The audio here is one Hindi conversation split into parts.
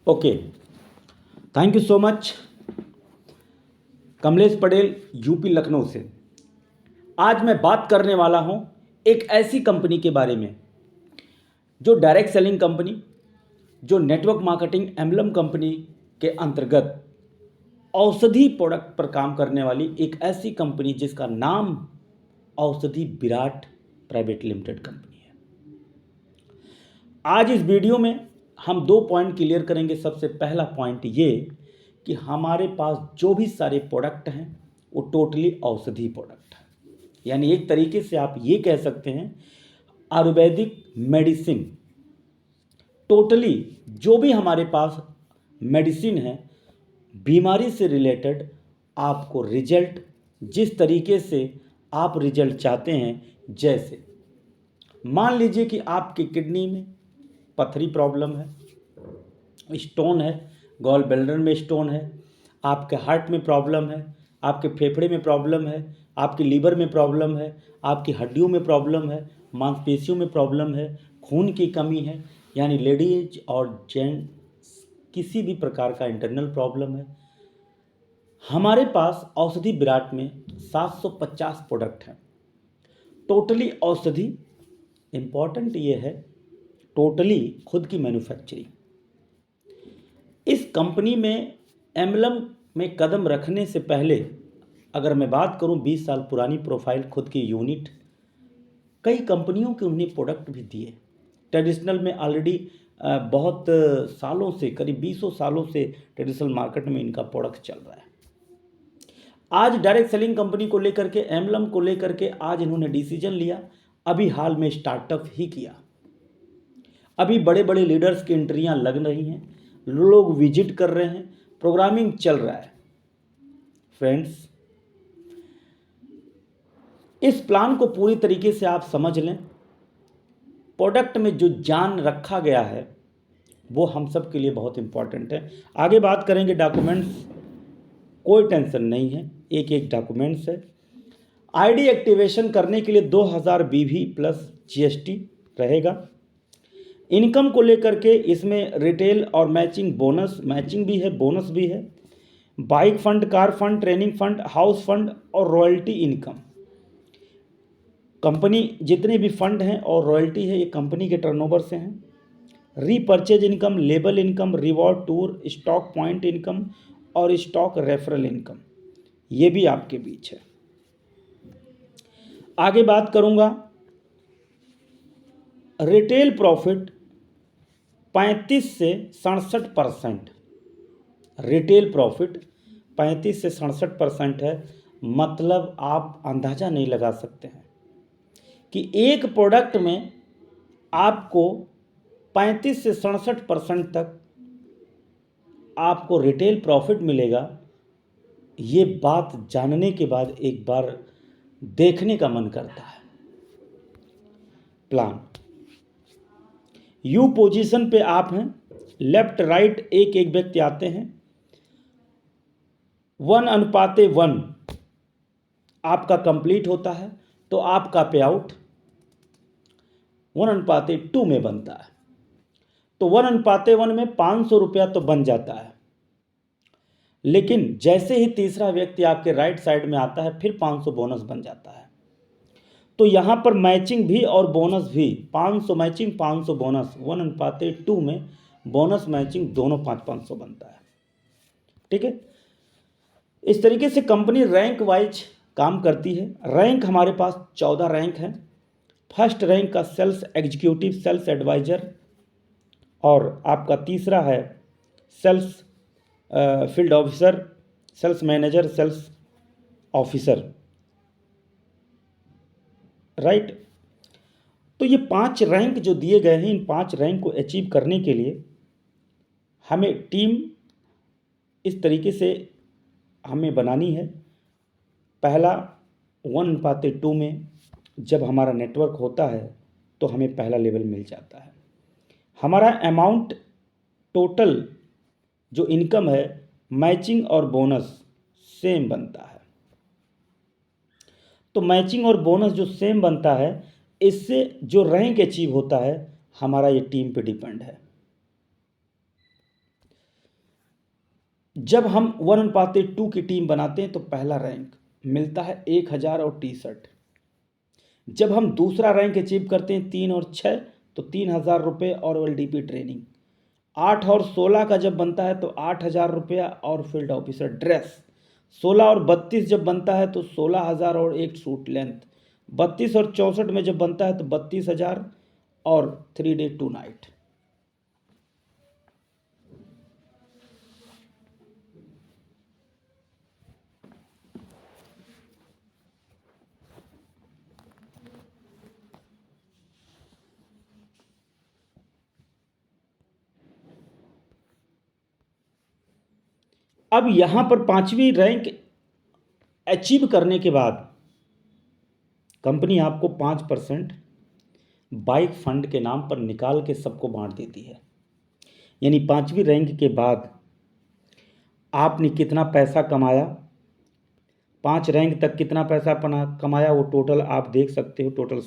Okay, thank you so much. Kamlesh Patel, UP Lucknow से। आज मैं बात करने वाला हूं एक ऐसी कंपनी के बारे में जो डायरेक्ट सेलिंग कंपनी, जो नेटवर्क मार्केटिंग एम्बलम कंपनी के अंतर्गत औषधि प्रोडक्ट पर काम करने वाली एक ऐसी कंपनी जिसका नाम औषधि विराट प्राइवेट लिमिटेड कंपनी है। आज इस वीडियो में हम 2 पॉइंट क्लियर करेंगे। सबसे पहला पॉइंट ये कि हमारे पास जो भी सारे प्रोडक्ट हैं वो टोटली औषधि प्रोडक्ट है, यानी एक तरीके से आप ये कह सकते हैं आयुर्वेदिक मेडिसिन। टोटली जो भी हमारे पास मेडिसिन है, बीमारी से रिलेटेड आपको रिजल्ट जिस तरीके से आप रिजल्ट चाहते हैं, जैसे मान लीजिए कि आपकी किडनी में पथरी प्रॉब्लम है, स्टोन है, गॉल ब्लैडर में स्टोन है, आपके हार्ट में प्रॉब्लम है, आपके फेफड़े में प्रॉब्लम है, आपकी लीवर में प्रॉब्लम है, आपकी हड्डियों में प्रॉब्लम है, मांसपेशियों में प्रॉब्लम है, खून की कमी है, यानी लेडीज और जेंट्स किसी भी प्रकार का इंटरनल प्रॉब्लम है, हमारे पास औषधि विराट में 750 प्रोडक्ट हैं। टोटली औषधि, इम्पॉर्टेंट ये है टोटली खुद की मैन्युफैक्चरिंग। इस कंपनी में एम्बलम में कदम रखने से पहले अगर मैं बात करूं 20 साल पुरानी प्रोफाइल, खुद की यूनिट, कई कंपनियों के उन्हें प्रोडक्ट भी दिए। ट्रेडिशनल में ऑलरेडी बहुत सालों से, करीब 20 सालों से ट्रेडिशनल मार्केट में इनका प्रोडक्ट चल रहा है। आज डायरेक्ट सेलिंग कंपनी को लेकर के, एम्बलम को लेकर के आज इन्होंने डिसीजन लिया, अभी हाल में स्टार्टअप ही किया। अभी बड़े बड़े लीडर्स की एंट्रियां लग रही हैं, लोग विजिट कर रहे हैं, प्रोग्रामिंग चल रहा है। फ्रेंड्स, इस प्लान को पूरी तरीके से आप समझ लें। प्रोडक्ट में जो जान रखा गया है वो हम सब के लिए बहुत इंपॉर्टेंट है। आगे बात करेंगे डॉक्यूमेंट्स, कोई टेंशन नहीं है, एक एक डॉक्यूमेंट्स है। आईडी एक्टिवेशन करने के लिए 2000 BV प्लस GST रहेगा। इनकम को लेकर के इसमें रिटेल और मैचिंग बोनस, मैचिंग भी है, बोनस भी है। Bike fund, car fund, training fund, house fund और रॉयल्टी इनकम। कंपनी जितने भी फंड हैं और रॉयल्टी है, ये कंपनी के टर्नओवर से हैं। Repurchase income, label income, reward tour, stock point income और स्टॉक रेफरल इनकम, ये भी आपके बीच है। आगे बात करूंगा रिटेल प्रॉफिट 35 से 67%। रिटेल प्रॉफिट 35 से 67% है। मतलब आप अंदाज़ा नहीं लगा सकते हैं कि एक प्रोडक्ट में आपको 35 से 67% तक आपको रिटेल प्रॉफिट मिलेगा। ये बात जानने के बाद एक बार देखने का मन करता है। प्लान यू पोजीशन पे आप हैं, लेफ्ट राइट एक एक व्यक्ति आते हैं। 1:1 आपका कंप्लीट होता है तो आपका पे आउट 1:2 में बनता है। तो 1:1 में 500 रुपया तो बन जाता है, लेकिन जैसे ही तीसरा व्यक्ति आपके राइट साइड में आता है फिर 500 बोनस बन जाता है। तो यहाँ पर मैचिंग भी और बोनस भी, 500 मैचिंग 500 बोनस, 1:2 में बोनस मैचिंग दोनों 500 बनता है। ठीक है, इस तरीके से कंपनी रैंक वाइज काम करती है। रैंक हमारे पास 14 रैंक है। फर्स्ट रैंक का सेल्स एग्जीक्यूटिव, सेल्स एडवाइजर, और आपका तीसरा है sales field officer, sales manager, sales officer, right. तो ये 5 रैंक जो दिए गए हैं, इन 5 रैंक को अचीव करने के लिए हमें टीम इस तरीके से हमें बनानी है। पहला 1:2 में जब हमारा नेटवर्क होता है तो हमें पहला लेवल मिल जाता है। हमारा अमाउंट टोटल जो इनकम है, मैचिंग और बोनस सेम बनता है। तो मैचिंग और बोनस जो सेम बनता है, इससे जो रैंक अचीव होता है हमारा, ये टीम पे डिपेंड है। जब हम 1:2 की टीम बनाते हैं तो पहला रैंक मिलता है 1000 और टी-शर्ट। जब हम दूसरा रैंक अचीव करते हैं 3 और 6 तो 3000 रुपये और LDP ट्रेनिंग। 8 और 16 का जब बनता है तो 8000 रुपया और फील्ड ऑफिसर ड्रेस। 16 और 32 जब बनता है तो 16000 और एक सूट लेंथ। 32 और 64 में जब बनता है तो 32,000 और 3 डे 2 नाइट। अब यहां पर 5वीं रैंक अचीव करने के बाद कंपनी आपको 5% बाइक फंड के नाम पर निकाल के सबको बांट देती है। यानी 5वीं रैंक के बाद आपने कितना पैसा कमाया, 5 रैंक तक कितना पैसा कमाया, वो टोटल आप देख सकते हो। टोटल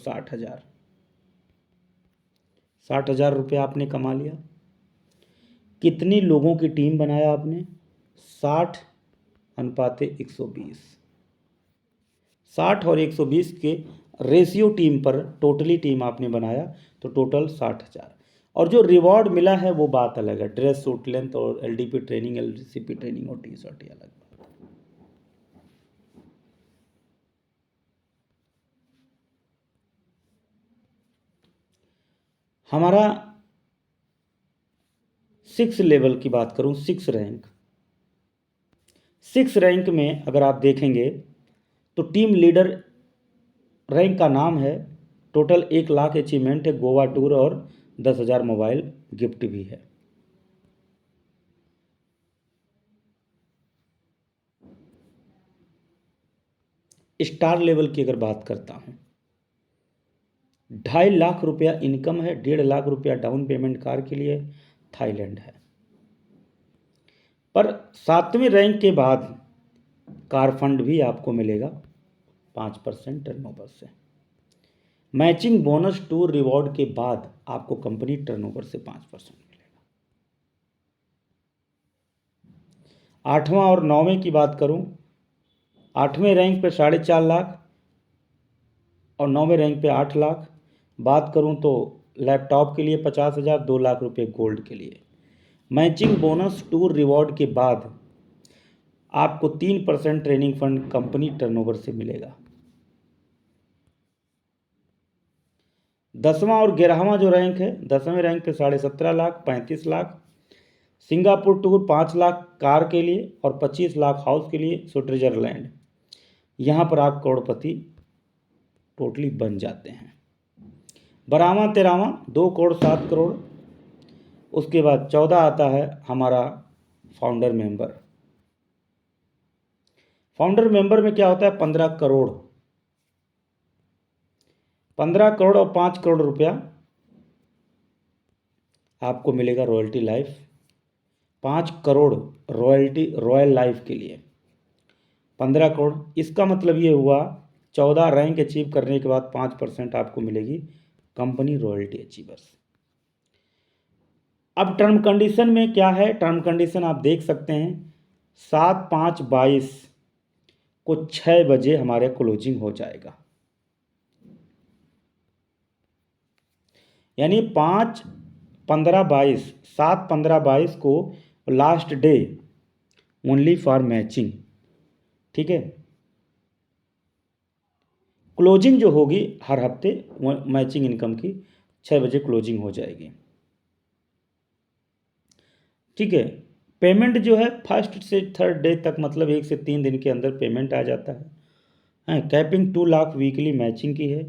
60,000 रुपये आपने कमा लिया। कितने लोगों की टीम बनाया आपने? 60:120। 60 और 120 के रेशियो टीम पर टोटली टीम आपने बनाया तो टोटल 60,000। और जो रिवॉर्ड मिला है वो बात अलग है। ड्रेस, सूट लेंथ और LDP ट्रेनिंग, LCP ट्रेनिंग और टी-शर्ट, ये अलग बात है। हमारा 6 लेवल की बात करूं, 6 रैंक, 6 रैंक में अगर आप देखेंगे तो टीम लीडर रैंक का नाम है। टोटल 1 लाख अचीवमेंट है, गोवा टूर और 10,000 मोबाइल गिफ्ट भी है। स्टार लेवल की अगर बात करता हूं, 2.5 लाख रुपया इनकम है, 1.5 लाख रुपया डाउन पेमेंट कार के लिए, थाईलैंड है। पर 7वीं रैंक के बाद कार फंड भी आपको मिलेगा 5% टर्नओवर से। मैचिंग बोनस टूर रिवॉर्ड के बाद आपको कंपनी टर्नओवर से 5% मिलेगा। 8वां और 9वें की बात करूं, 8वें रैंक पे 4.5 लाख और 9वें रैंक पे 8 लाख। बात करूं तो लैपटॉप के लिए 50,000, 2 लाख रुपए गोल्ड के लिए। मैचिंग बोनस टूर रिवॉर्ड के बाद आपको 3% ट्रेनिंग फंड कंपनी टर्नओवर से मिलेगा। 10वां और 11वां जो रैंक है, 10वें रैंक पे 17.5 lakh, 35 lakh. Singapore tour 5 lakh car के लिए और 25 लाख हाउस के लिए, स्विट्जरलैंड। यहाँ पर आप करोड़पति टोटली बन जाते हैं। 12वां 13वां 2 करोड़ 7 करोड़। उसके बाद 14 आता है हमारा फाउंडर मेंबर। फाउंडर मेंबर में क्या होता है? 15 करोड़। 15 करोड़ और 5 करोड़ रुपया आपको मिलेगा royalty life. 5 crore royalty royal life के लिए, 15 करोड़। इसका मतलब ये हुआ 14 रैंक अचीव करने के बाद 5% आपको मिलेगी कंपनी रॉयल्टी अचीवर्स। अब टर्म कंडीशन में क्या है? टर्म कंडीशन आप देख सकते हैं। 7/5/22 को 6 बजे हमारे क्लोजिंग हो जाएगा। यानी 5/15/22, 7/15/22 को last day only for matching. ठीक है, क्लोजिंग जो होगी हर हफ्ते मैचिंग इनकम की 6 बजे क्लोजिंग हो जाएगी। ठीक है, पेमेंट जो है 1st से 3rd डे तक, मतलब 1 से 3 दिन के अंदर पेमेंट आ जाता है। कैपिंग 2 लाख वीकली मैचिंग की है।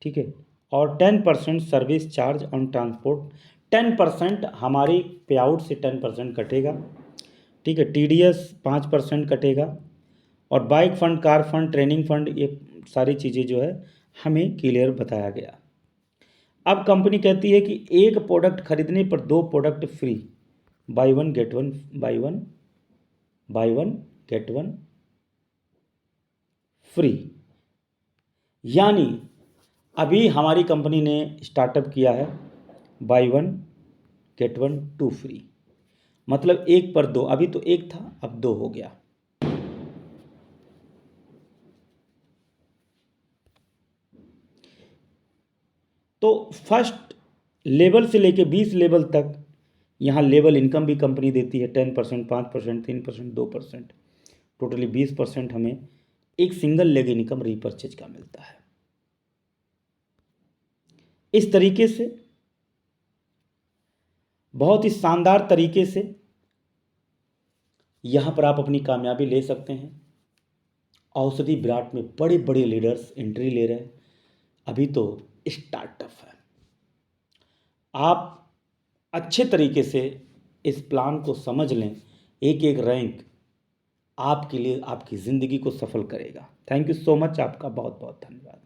ठीक है, और 10% सर्विस चार्ज ऑन ट्रांसपोर्ट। 10% हमारी पे आउट से 10% कटेगा। ठीक है, TDS 5% कटेगा। और bike fund, car fund, training fund, ये सारी चीज़ें जो है हमें क्लियर बताया गया। अब कंपनी कहती है कि एक प्रोडक्ट खरीदने पर 2 product free, by one get one, by one get one free. यानी अभी हमारी कंपनी ने स्टार्टअप किया है by one get one 2 free. मतलब 1 पर 2, अभी तो 1 था अब 2 हो गया। तो फर्स्ट लेवल से लेके 20 लेवल तक यहाँ लेवल इनकम भी कंपनी देती है 10%, 5%, 3%, 2%, टोटली 20% हमें एक सिंगल लेग इनकम रीपर्चेज का मिलता है। इस तरीके से बहुत ही शानदार तरीके से यहाँ पर आप अपनी कामयाबी ले सकते हैं। औषधि विराट में बड़े बड़े लीडर्स एंट्री ले रहे हैं, अभी तो स्टार्टअप है। आप अच्छे तरीके से इस प्लान को समझ लें, एक एक रैंक आपके लिए आपकी ज़िंदगी को सफल करेगा। थैंक यू सो मच, आपका बहुत बहुत धन्यवाद।